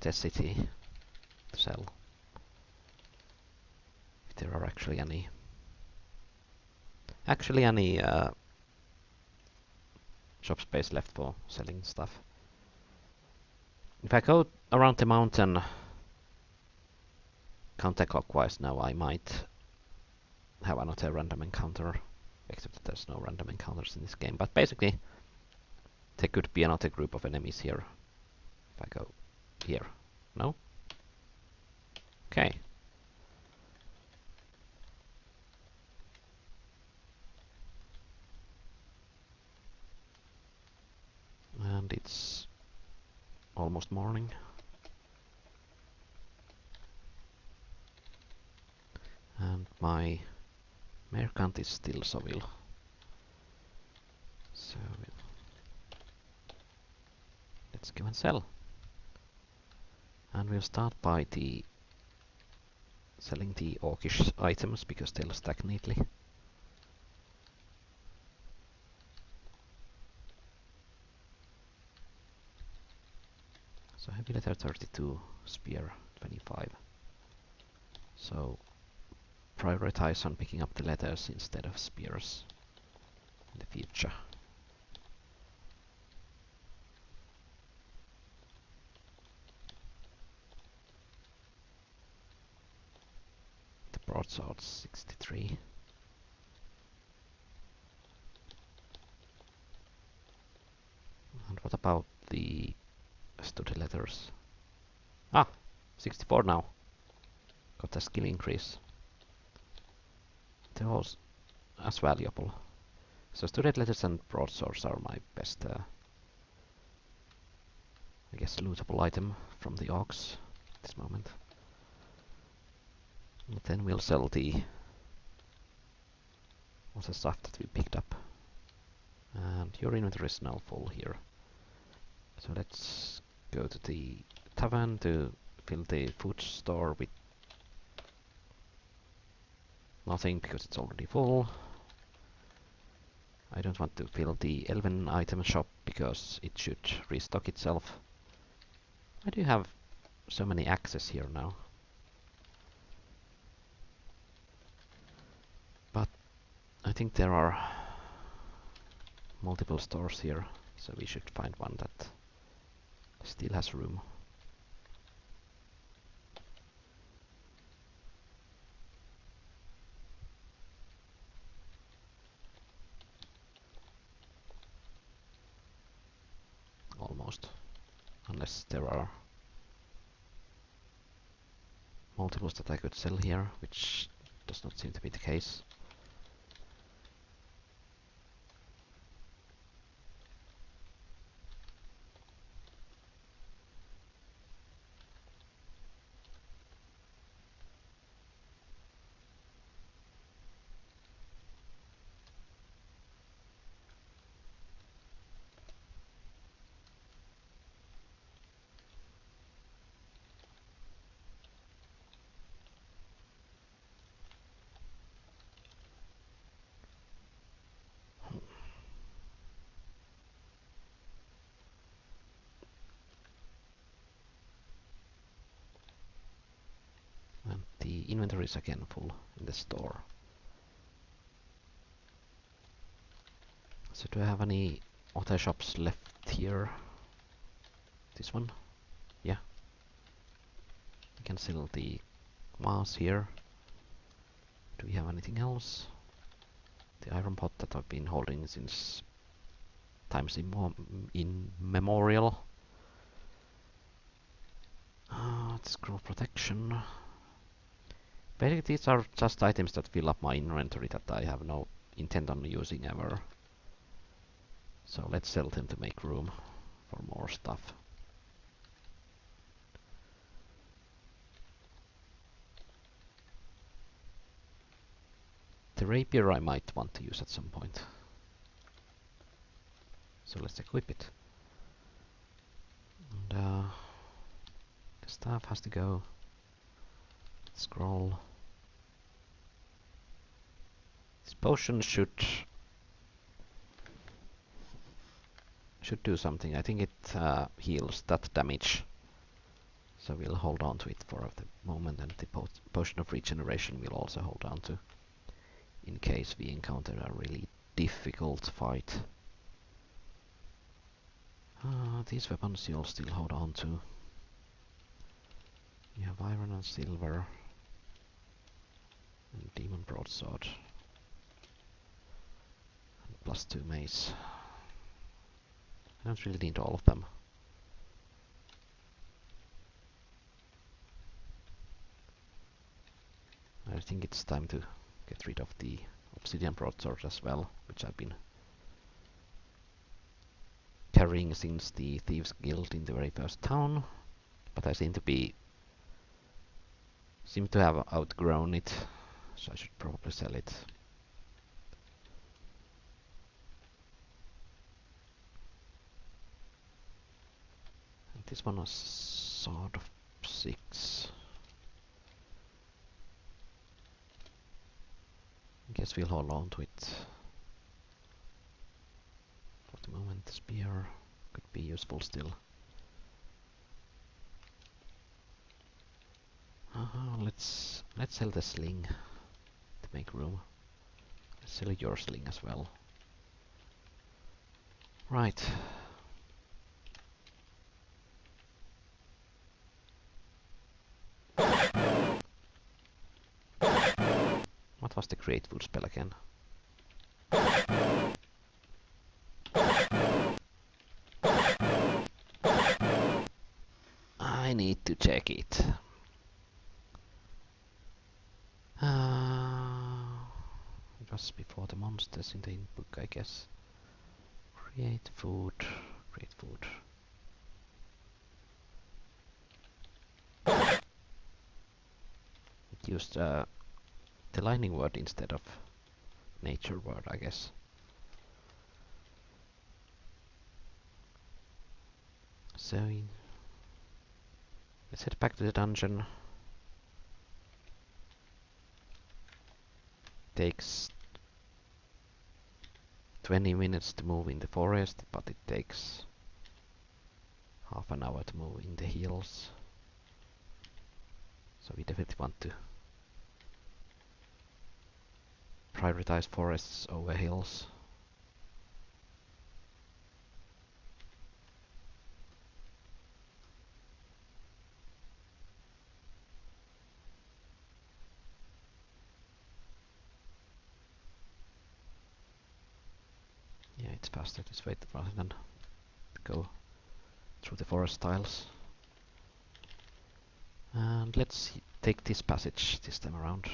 to the city to sell. If there are actually any shop space left for selling stuff. If I go around the mountain counterclockwise now, I might have another random encounter, except that there's no random encounters in this game. But basically, there could be another group of enemies here. If I go here. No? Okay. And it's almost morning. And my merchant is still Sovil. So let's go and sell. And we'll start by selling the orcish items because they'll stack neatly. So heavy leather 32, spear 25. So prioritize on picking up the leathers instead of spears in the future. The broadsword 63. And what about the sturdy leathers? Ah, 64 now. Got a skill increase. They're all as valuable. So sturdy leathers and broadswords are my best, I guess, lootable item from the orcs at this moment. And then we'll sell all the stuff that we picked up. And your inventory is now full here. So let's go to the tavern to fill the food store with nothing because it's already full. I don't want to fill the elven item shop because it should restock itself. Why do you have so many access here now? But I think there are multiple stores here, so we should find one that still has room. Almost. Unless there are multiples that I could sell here, which does not seem to be the case. And the inventory is again full in the store. So do I have any other shops left here? This one? Yeah. We can sell the mass here. Do we have anything else? The iron pot that I've been holding since times immemorial. Scroll protection. Basically these are just items that fill up my inventory that I have no intent on using ever. So let's sell them to make room for more stuff. The rapier I might want to use at some point. So let's equip it. And the staff has to go. Scroll. This potion should do something. I think it heals that damage So we'll hold on to it for the moment, and the potion of regeneration we'll also hold on to in case we encounter a really difficult fight. These weapons you'll still hold on to. You have iron and silver and demon broadsword and +2 mace. I don't really need all of them. I think it's time to get rid of the obsidian broadsword as well, which I've been carrying since the Thieves Guild in the very first town, but I seem to have outgrown it, so I should probably sell it. And this one was Sword of 6. I guess we'll hold on to it for the moment. The spear could be useful still. Let's sell the sling to make room. Let's sell your sling as well. Right. What was the great food spell again? I need to check it. It was before the monsters in the hint book, I guess. Create food. Create food. It used the lightning word instead of nature word, I guess. So let's head back to the dungeon. Takes 20 minutes to move in the forest, but it takes half an hour to move in the hills. So we definitely want to prioritize forests over hills. Yeah, it's faster this way rather than to go through the forest tiles. And let's take this passage this time around.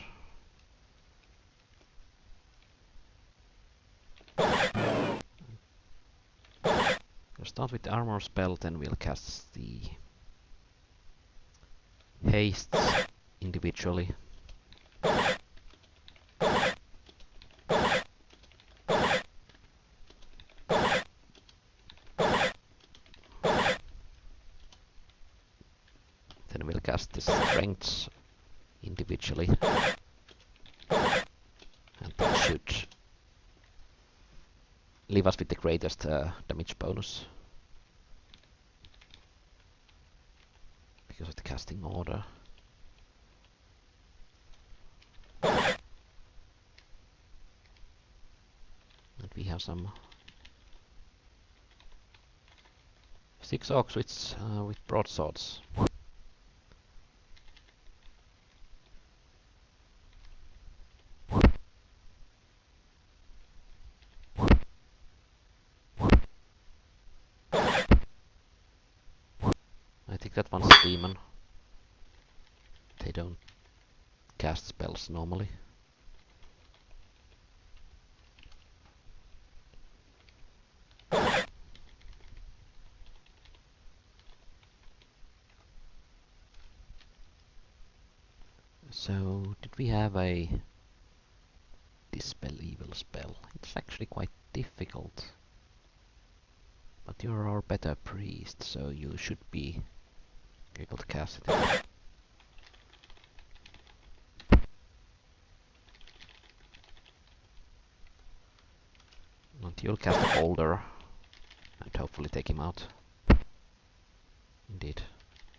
We'll start with the armor spell, then we'll cast the hastes individually. Then we'll cast the strengths individually. And that should leave us with the greatest damage bonus. Because of the casting order. And we have some 6 orcs with broadswords. I think that one's a demon. They don't cast spells normally. So, did we have a dispel evil spell? It's actually quite difficult. But you're our better priest, so you should be able to cast it. And you'll cast a boulder and hopefully take him out. Indeed.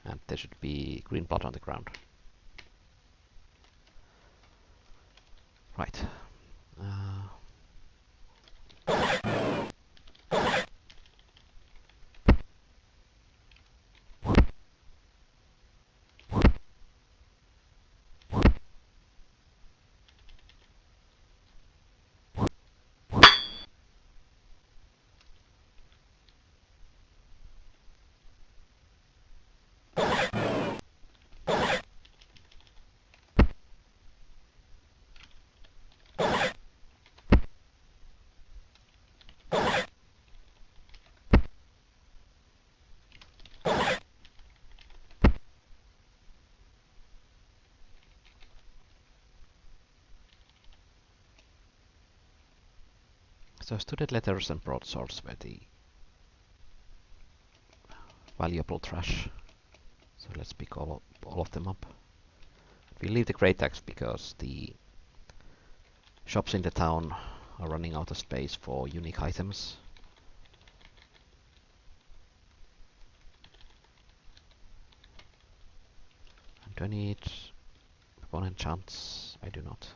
And there should be green blood on the ground. Right. So studded letters and broadswords were the valuable trash. So let's pick all of them up. We leave the great axe because the shops in the town are running out of space for unique items. And do I need one enchants? I do not.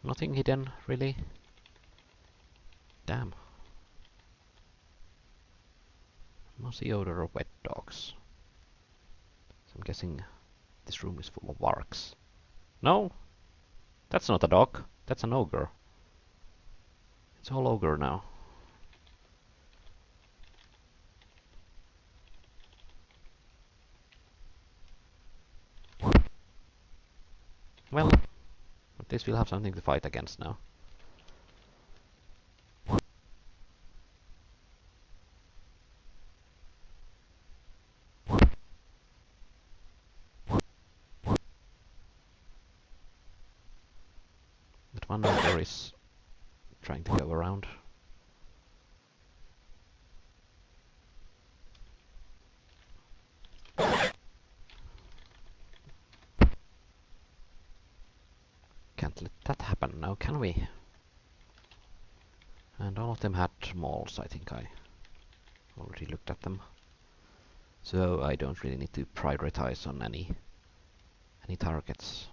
Nothing hidden, really? Damn. Mossy odor of wet dogs. So I'm guessing this room is full of orcs. No! That's not a dog. That's an ogre. It's all ogre now. Well, at least we'll have something to fight against now. That one ogre is trying to go around. Can't let that happen now, can we? And all of them had mauls, I think I already looked at them. So I don't really need to prioritize on any targets.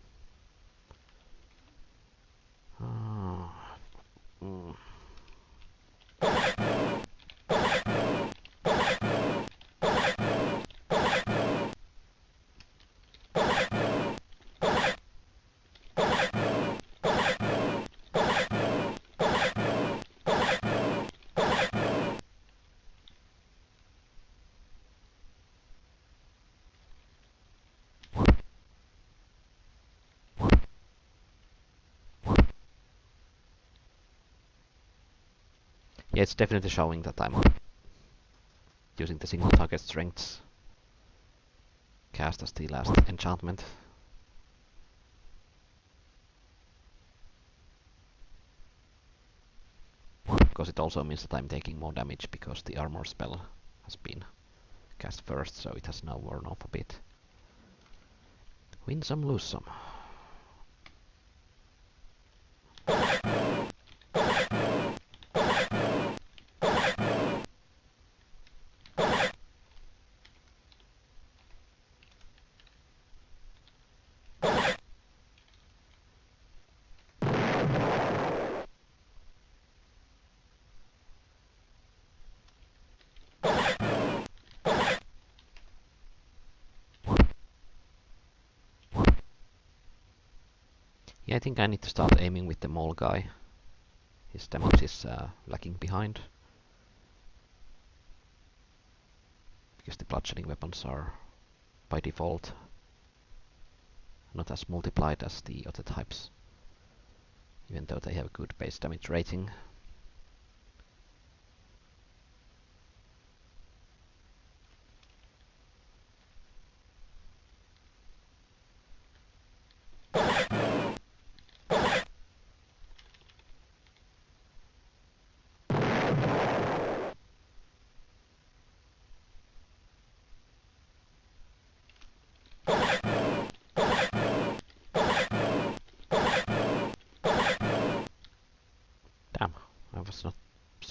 Yeah, it's definitely showing that I'm using the single target strengths cast as the last enchantment. Because it also means that I'm taking more damage because the armor spell has been cast first, so it has now worn off a bit. Win some, lose some. Yeah, I think I need to start aiming with the mole guy. His damage is lagging behind. Because the bloodshedding weapons are, by default, not as multiplied as the other types. Even though they have a good base damage rating.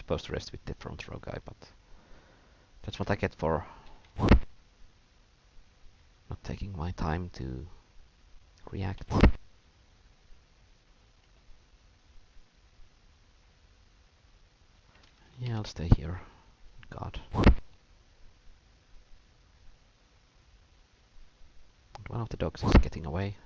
supposed to rest with the front row guy, but that's what I get for not taking my time to react. Yeah, I'll stay here. God. One of the dogs is getting away.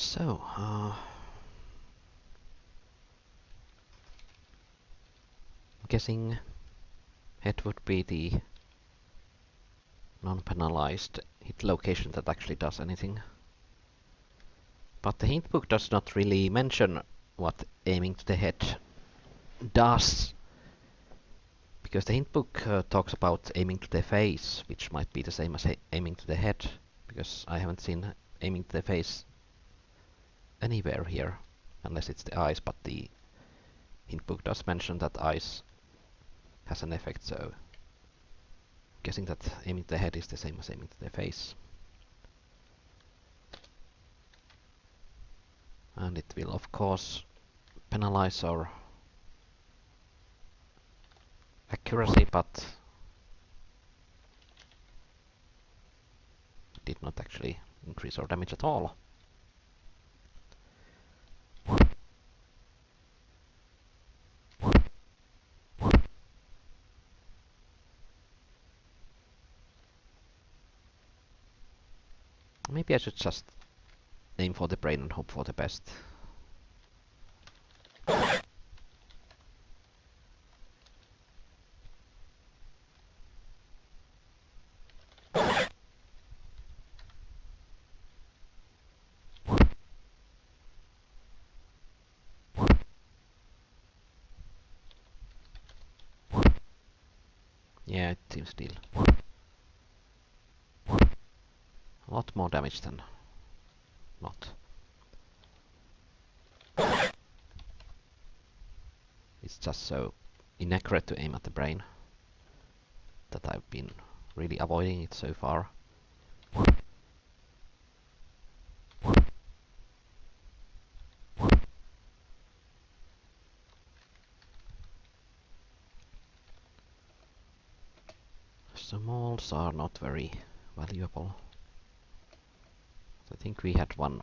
So, I'm guessing head would be the non-penalized hit location that actually does anything. But the hint book does not really mention what aiming to the head does. Because the hint book talks about aiming to the face, which might be the same as aiming to the head. Because I haven't seen aiming to the face anywhere here, unless it's the eyes, but the hint book does mention that eyes has an effect, so guessing that aiming to the head is the same as aiming to the face. And it will of course penalize our accuracy, but it did not actually increase our damage at all. Maybe I should just aim for the brain and hope for the best. Yeah, it seems deal a lot more damage than not. It's just so inaccurate to aim at the brain that I've been really avoiding it so far. So moles are not very valuable. I think we had one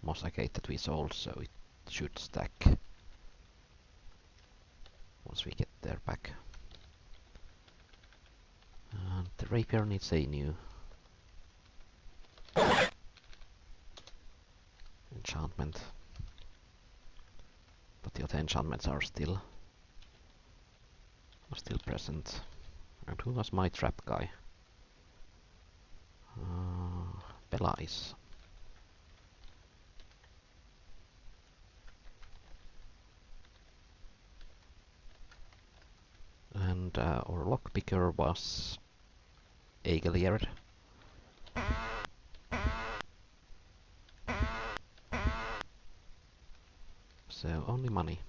moss agate that we sold, so it should stack once we get there back. And the rapier needs a new enchantment, but the other enchantments are still present. And who was my trap guy? Belais. and our lockpicker was cleared. So only money.